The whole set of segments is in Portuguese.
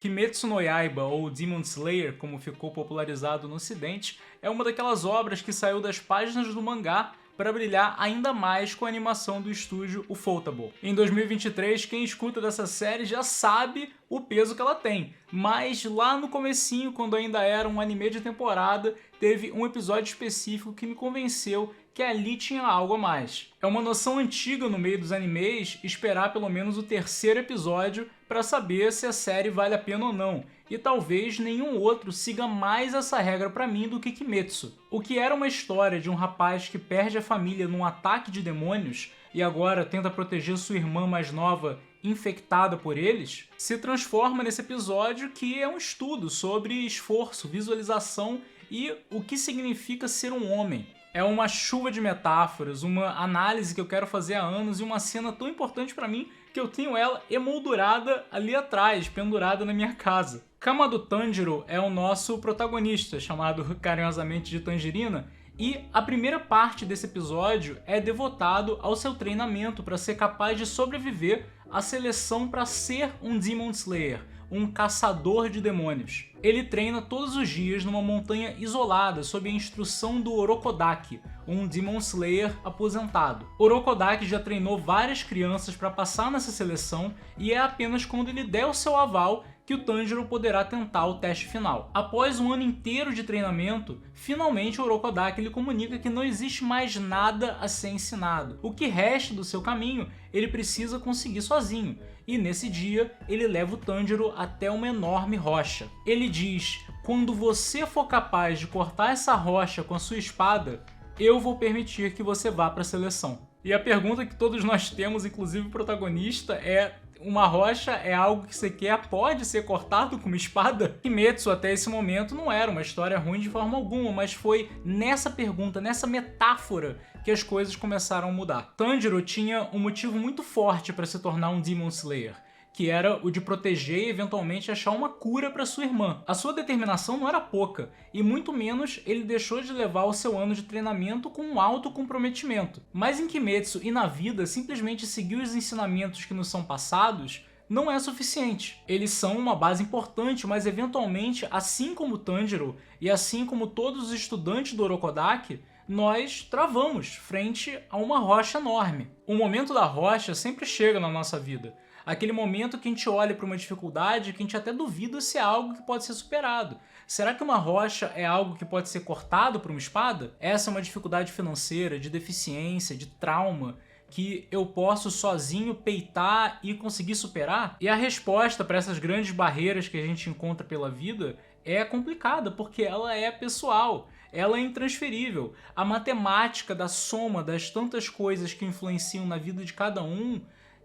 Kimetsu no Yaiba, ou Demon Slayer, como ficou popularizado no ocidente, é uma daquelas obras que saiu das páginas do mangá para brilhar ainda mais com a animação do estúdio Ufotable. Em 2023, quem escuta dessa série já sabe o peso que ela tem, mas lá no comecinho, quando ainda era um anime de temporada, teve um episódio específico que me convenceu que ali tinha algo a mais. É uma noção antiga no meio dos animes esperar pelo menos o terceiro episódio para saber se a série vale a pena ou não, e talvez nenhum outro siga mais essa regra para mim do que Kimetsu. O que era uma história de um rapaz que perde a família num ataque de demônios e agora tenta proteger sua irmã mais nova infectada por eles, se transforma nesse episódio que é um estudo sobre esforço, visualização e o que significa ser um homem. É uma chuva de metáforas, uma análise que eu quero fazer há anos e uma cena tão importante pra mim que eu tenho ela emoldurada ali atrás, pendurada na minha casa. Kamado Tanjiro é o nosso protagonista, chamado carinhosamente de Tangerina, e a primeira parte desse episódio é devotado ao seu treinamento para ser capaz de sobreviver à seleção para ser um Demon Slayer, um caçador de demônios. Ele treina todos os dias numa montanha isolada sob a instrução do Orokodaki, um Demon Slayer aposentado. Orokodaki já treinou várias crianças para passar nessa seleção e é apenas quando ele der o seu aval que o Tanjiro poderá tentar o teste final. Após um ano inteiro de treinamento, finalmente o Orokodaki lhe comunica que não existe mais nada a ser ensinado. O que resta do seu caminho, ele precisa conseguir sozinho. E nesse dia, ele leva o Tanjiro até uma enorme rocha. Ele diz: "Quando você for capaz de cortar essa rocha com a sua espada, eu vou permitir que você vá para a seleção." E a pergunta que todos nós temos, inclusive o protagonista, é: uma rocha é algo que você quer, pode ser cortado com uma espada? Kimetsu até esse momento não era uma história ruim de forma alguma, mas foi nessa pergunta, nessa metáfora, que as coisas começaram a mudar. Tanjiro tinha um motivo muito forte para se tornar um Demon Slayer, que era o de proteger e eventualmente achar uma cura para sua irmã. A sua determinação não era pouca, e muito menos ele deixou de levar o seu ano de treinamento com um alto comprometimento. Mas em Kimetsu e na vida, simplesmente seguir os ensinamentos que nos são passados não é suficiente. Eles são uma base importante, mas eventualmente, assim como Tanjiro e assim como todos os estudantes do Orokodaki, nós travamos frente a uma rocha enorme. O momento da rocha sempre chega na nossa vida. Aquele momento que a gente olha para uma dificuldade que a gente até duvida se é algo que pode ser superado. Será que uma rocha é algo que pode ser cortado por uma espada? Essa é uma dificuldade financeira, de deficiência, de trauma, que eu posso sozinho peitar e conseguir superar? E a resposta para essas grandes barreiras que a gente encontra pela vida é complicada, porque ela é pessoal, ela é intransferível. A matemática da soma das tantas coisas que influenciam na vida de cada um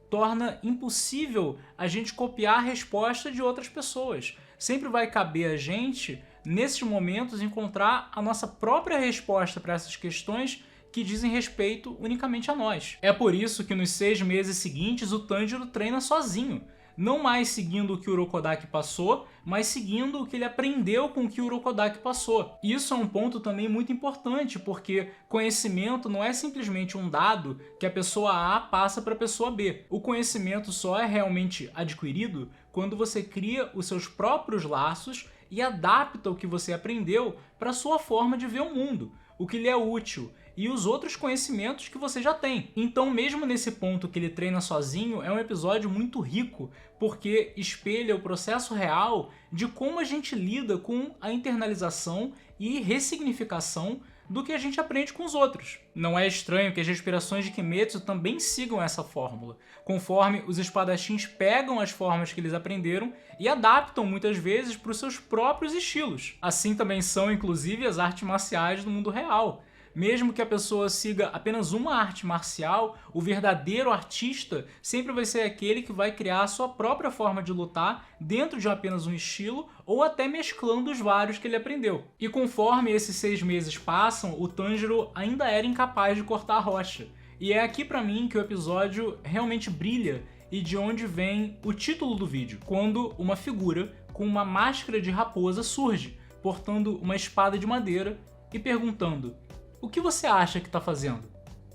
torna impossível a gente copiar a resposta de outras pessoas. Sempre vai caber a gente, nesses momentos, encontrar a nossa própria resposta para essas questões que dizem respeito unicamente a nós. É por isso que nos 6 meses seguintes o Tanjiro treina sozinho, não mais seguindo o que o Orokodaki passou, mas seguindo o que ele aprendeu com o que o Orokodaki passou. Isso é um ponto também muito importante, porque conhecimento não é simplesmente um dado que a pessoa A passa para a pessoa B. O conhecimento só é realmente adquirido quando você cria os seus próprios laços e adapta o que você aprendeu para a sua forma de ver o mundo, o que lhe é útil, e os outros conhecimentos que você já tem. Então, mesmo nesse ponto que ele treina sozinho, é um episódio muito rico, porque espelha o processo real de como a gente lida com a internalização e ressignificação do que a gente aprende com os outros. Não é estranho que as respirações de Kimetsu também sigam essa fórmula, conforme os espadachins pegam as formas que eles aprenderam e adaptam muitas vezes para os seus próprios estilos. Assim também são, inclusive, as artes marciais do mundo real. Mesmo que a pessoa siga apenas uma arte marcial, o verdadeiro artista sempre vai ser aquele que vai criar a sua própria forma de lutar dentro de apenas um estilo ou até mesclando os vários que ele aprendeu. E conforme esses 6 meses passam, o Tanjiro ainda era incapaz de cortar a rocha. E é aqui pra mim que o episódio realmente brilha e de onde vem o título do vídeo, quando uma figura com uma máscara de raposa surge, portando uma espada de madeira e perguntando: "O que você acha que está fazendo?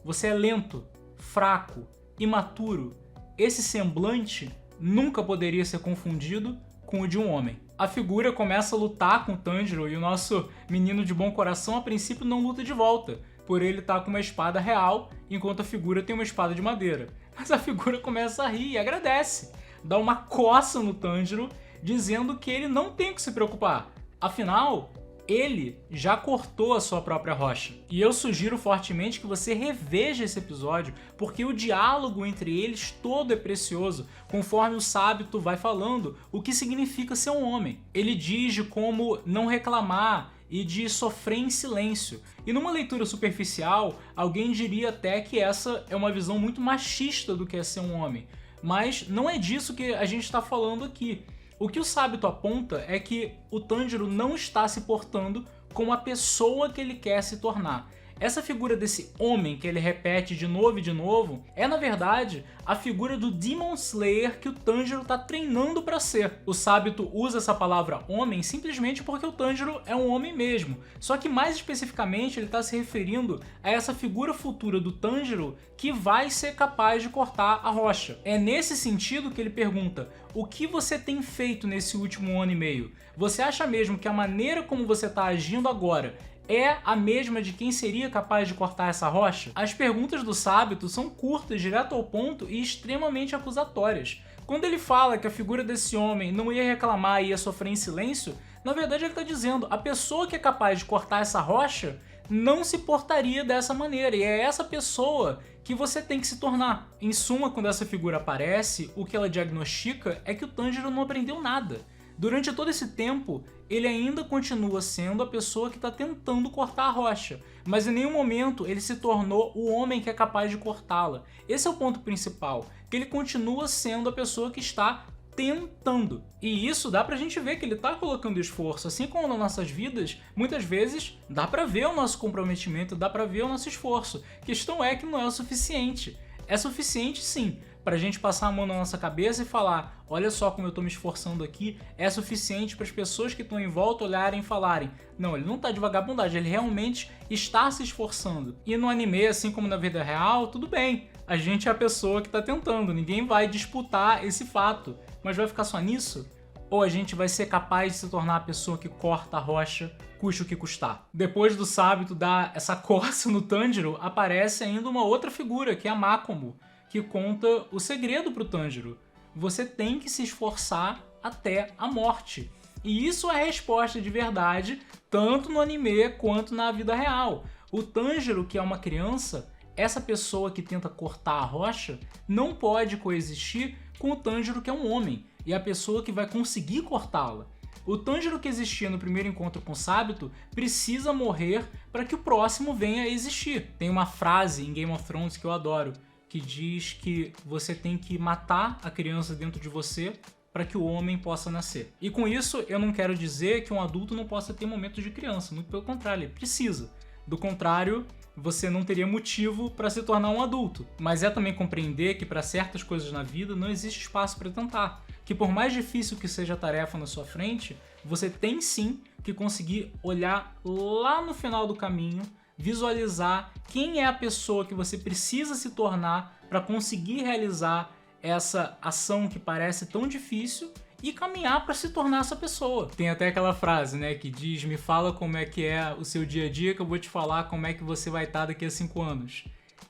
Você é lento, fraco, imaturo. Esse semblante nunca poderia ser confundido com o de um homem. A figura começa a lutar com o Tanjiro e o nosso menino de bom coração a princípio não luta de volta, por ele estar com uma espada real, enquanto a figura tem uma espada de madeira. Mas a figura começa a rir e agradece, dá uma coça no Tanjiro, dizendo que ele não tem que se preocupar. Afinal, ele já cortou a sua própria rocha. E eu sugiro fortemente que você reveja esse episódio, porque o diálogo entre eles todo é precioso, conforme o Sábito vai falando o que significa ser um homem. Ele diz de como não reclamar e de sofrer em silêncio. E numa leitura superficial, alguém diria até que essa é uma visão muito machista do que é ser um homem. Mas não é disso que a gente está falando aqui. O que o Sábito aponta é que o Tanjiro não está se portando como a pessoa que ele quer se tornar. Essa figura desse homem que ele repete de novo, é na verdade a figura do Demon Slayer que o Tanjiro está treinando para ser. O Sábito usa essa palavra homem simplesmente porque o Tanjiro é um homem mesmo, só que mais especificamente ele está se referindo a essa figura futura do Tanjiro que vai ser capaz de cortar a rocha. É nesse sentido que ele pergunta: o que você tem feito nesse último ano e meio? Você acha mesmo que a maneira como você está agindo agora é a mesma de quem seria capaz de cortar essa rocha? As perguntas do Sábito são curtas, direto ao ponto e extremamente acusatórias. Quando ele fala que a figura desse homem não ia reclamar e ia sofrer em silêncio, na verdade ele está dizendo: a pessoa que é capaz de cortar essa rocha não se portaria dessa maneira, e é essa pessoa que você tem que se tornar. Em suma, quando essa figura aparece, o que ela diagnostica é que o Tanjiro não aprendeu nada. Durante todo esse tempo, ele ainda continua sendo a pessoa que está tentando cortar a rocha, mas em nenhum momento ele se tornou o homem que é capaz de cortá-la. Esse é o ponto principal, que ele continua sendo a pessoa que está tentando. E isso dá pra gente ver que ele tá colocando esforço, assim como nas nossas vidas, muitas vezes dá pra ver o nosso comprometimento, dá pra ver o nosso esforço. A questão é que não é o suficiente. É suficiente sim, pra gente passar a mão na nossa cabeça e falar: olha só como eu tô me esforçando aqui. É suficiente para as pessoas que estão em volta olharem e falarem: não, ele não tá de vagabundagem, ele realmente está se esforçando. E no anime, assim como na vida real, tudo bem, a gente é a pessoa que tá tentando, ninguém vai disputar esse fato. Mas vai ficar só nisso? Ou a gente vai ser capaz de se tornar a pessoa que corta a rocha, custe o que custar? Depois do Sábito dar essa coça no Tanjiro, aparece ainda uma outra figura, que é a Makomo, que conta o segredo pro Tanjiro. Você tem que se esforçar até a morte. E isso é a resposta de verdade, tanto no anime quanto na vida real. O Tanjiro, que é uma criança, essa pessoa que tenta cortar a rocha, não pode coexistir com o Tanjiro, que é um homem, e a pessoa que vai conseguir cortá-la. O Tanjiro que existia no primeiro encontro com o Sábito precisa morrer para que o próximo venha a existir. Tem uma frase em Game of Thrones que eu adoro, que diz que você tem que matar a criança dentro de você para que o homem possa nascer. E com isso eu não quero dizer que um adulto não possa ter momentos de criança, muito pelo contrário, ele precisa. Do contrário, você não teria motivo para se tornar um adulto. Mas é também compreender que para certas coisas na vida não existe espaço para tentar. Que por mais difícil que seja a tarefa na sua frente, você tem sim que conseguir olhar lá no final do caminho, visualizar quem é a pessoa que você precisa se tornar para conseguir realizar essa ação que parece tão difícil e caminhar para se tornar essa pessoa. Tem até aquela frase, né, que diz: me fala como é que é o seu dia a dia que eu vou te falar como é que você vai estar daqui a 5 anos.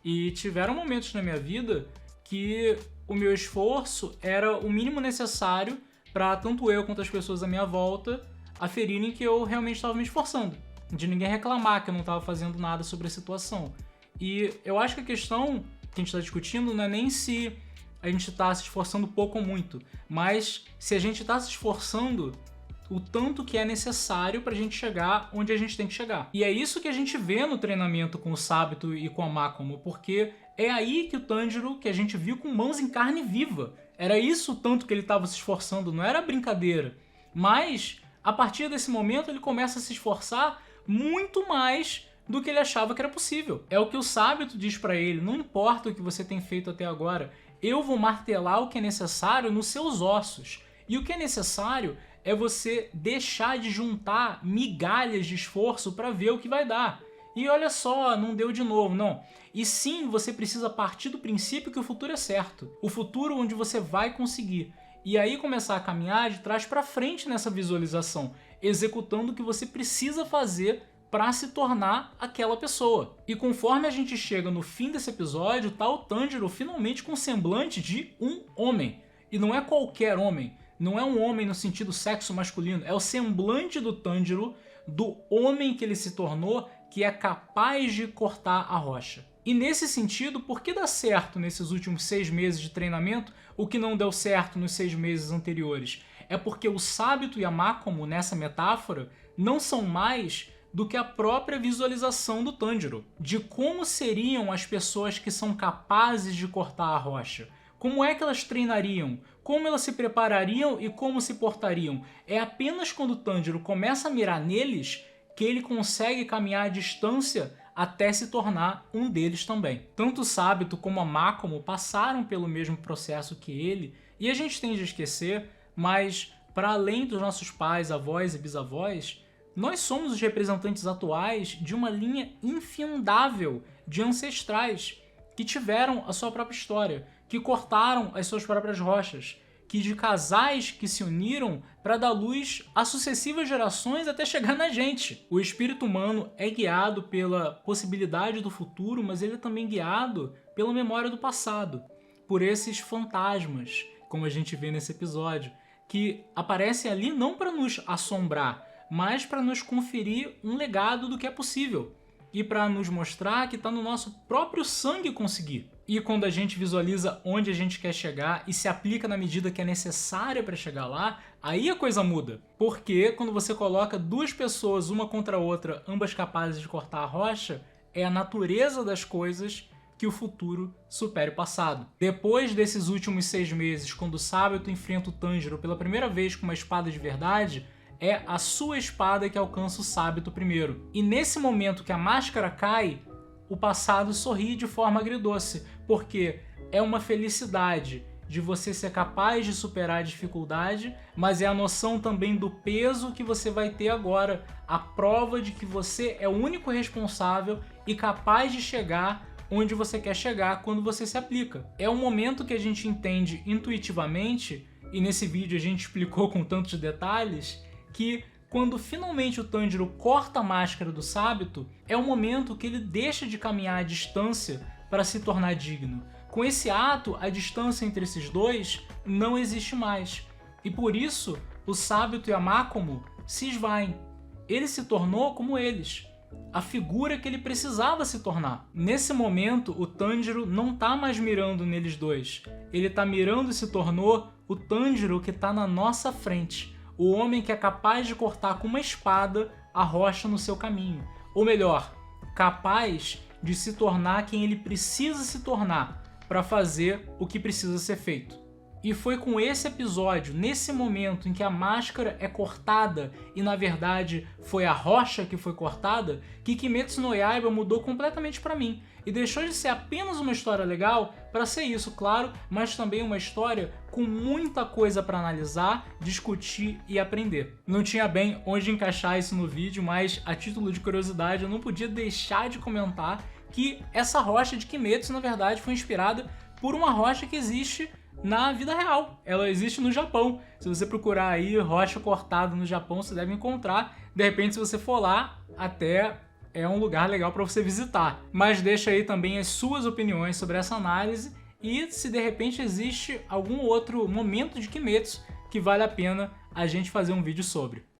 E tiveram momentos na minha vida que o meu esforço era o mínimo necessário para tanto eu quanto as pessoas à minha volta aferirem que eu realmente estava me esforçando, de ninguém reclamar que eu não estava fazendo nada sobre a situação. E eu acho que a questão que a gente está discutindo não é nem se a gente está se esforçando pouco ou muito, mas se a gente está se esforçando o tanto que é necessário para a gente chegar onde a gente tem que chegar. E é isso que a gente vê no treinamento com o Sábito e com a Makomo, porque é aí que o Tanjiro, que a gente viu com mãos em carne viva, era isso o tanto que ele estava se esforçando, não era brincadeira. Mas, a partir desse momento, ele começa a se esforçar muito mais do que ele achava que era possível. É o que o Sábito diz para ele: não importa o que você tem feito até agora, eu vou martelar o que é necessário nos seus ossos. E o que é necessário é você deixar de juntar migalhas de esforço para ver o que vai dar. E olha só, não deu de novo, não. E sim, você precisa partir do princípio que o futuro é certo. O futuro onde você vai conseguir. e aí começar a caminhar de trás para frente nessa visualização, executando o que você precisa fazer para se tornar aquela pessoa. E conforme a gente chega no fim desse episódio, tá o Tanjiro finalmente com o semblante de um homem. E não é qualquer homem, não é um homem no sentido sexo masculino, é o semblante do Tanjiro, do homem que ele se tornou, que é capaz de cortar a rocha. E nesse sentido, por que dá certo nesses últimos 6 meses de treinamento o que não deu certo nos 6 meses anteriores? É porque o Sabito e a Makomo, nessa metáfora, não são mais do que a própria visualização do Tanjiro, de como seriam as pessoas que são capazes de cortar a rocha. Como é que elas treinariam? Como elas se preparariam e como se portariam? É apenas quando o Tanjiro começa a mirar neles que ele consegue caminhar a distância até se tornar um deles também. Tanto o Sabito como a Makomo passaram pelo mesmo processo que ele, e a gente tende a esquecer, mas para além dos nossos pais, avós e bisavós, nós somos os representantes atuais de uma linha infindável de ancestrais que tiveram a sua própria história, que cortaram as suas próprias rochas, que de casais que se uniram para dar luz a sucessivas gerações até chegar na gente. O espírito humano é guiado pela possibilidade do futuro, mas ele é também guiado pela memória do passado, por esses fantasmas, como a gente vê nesse episódio, que aparecem ali não para nos assombrar, mas para nos conferir um legado do que é possível e para nos mostrar que está no nosso próprio sangue conseguir. E quando a gente visualiza onde a gente quer chegar e se aplica na medida que é necessária para chegar lá, aí a coisa muda. Porque quando você coloca duas pessoas uma contra a outra, ambas capazes de cortar a rocha, é a natureza das coisas que o futuro supere o passado. Depois desses últimos 6 meses, quando o Sabito enfrenta o Tanjiro pela primeira vez com uma espada de verdade, é a sua espada que alcança o Sabito primeiro. E nesse momento que a máscara cai, o passado sorri de forma agridoce, porque é uma felicidade de você ser capaz de superar a dificuldade, mas é a noção também do peso que você vai ter agora, a prova de que você é o único responsável e capaz de chegar onde você quer chegar quando você se aplica. É um momento que a gente entende intuitivamente, e nesse vídeo a gente explicou com tantos detalhes, que quando finalmente o Tanjiro corta a máscara do Sabito, é o momento que ele deixa de caminhar à distância para se tornar digno. Com esse ato, a distância entre esses dois não existe mais. E por isso, o Sabito e a Makomo se esvaem. Ele se tornou como eles, a figura que ele precisava se tornar. Nesse momento, o Tanjiro não está mais mirando neles dois. Ele está mirando e se tornou o Tanjiro que está na nossa frente. O homem que é capaz de cortar com uma espada a rocha no seu caminho. Ou melhor, capaz de se tornar quem ele precisa se tornar para fazer o que precisa ser feito. E foi com esse episódio, nesse momento em que a máscara é cortada e na verdade foi a rocha que foi cortada, que Kimetsu no Yaiba mudou completamente para mim e deixou de ser apenas uma história legal para ser isso, claro, mas também uma história com muita coisa para analisar, discutir e aprender. Não tinha bem onde encaixar isso no vídeo, mas a título de curiosidade eu não podia deixar de comentar que essa rocha de Kimetsu na verdade foi inspirada por uma rocha que existe na vida real. Ela existe no Japão. Se você procurar aí rocha cortada no Japão, você deve encontrar. De repente, se você for lá, até é um lugar legal para você visitar. Mas deixa aí também as suas opiniões sobre essa análise e se de repente existe algum outro momento de Kimetsu que vale a pena a gente fazer um vídeo sobre.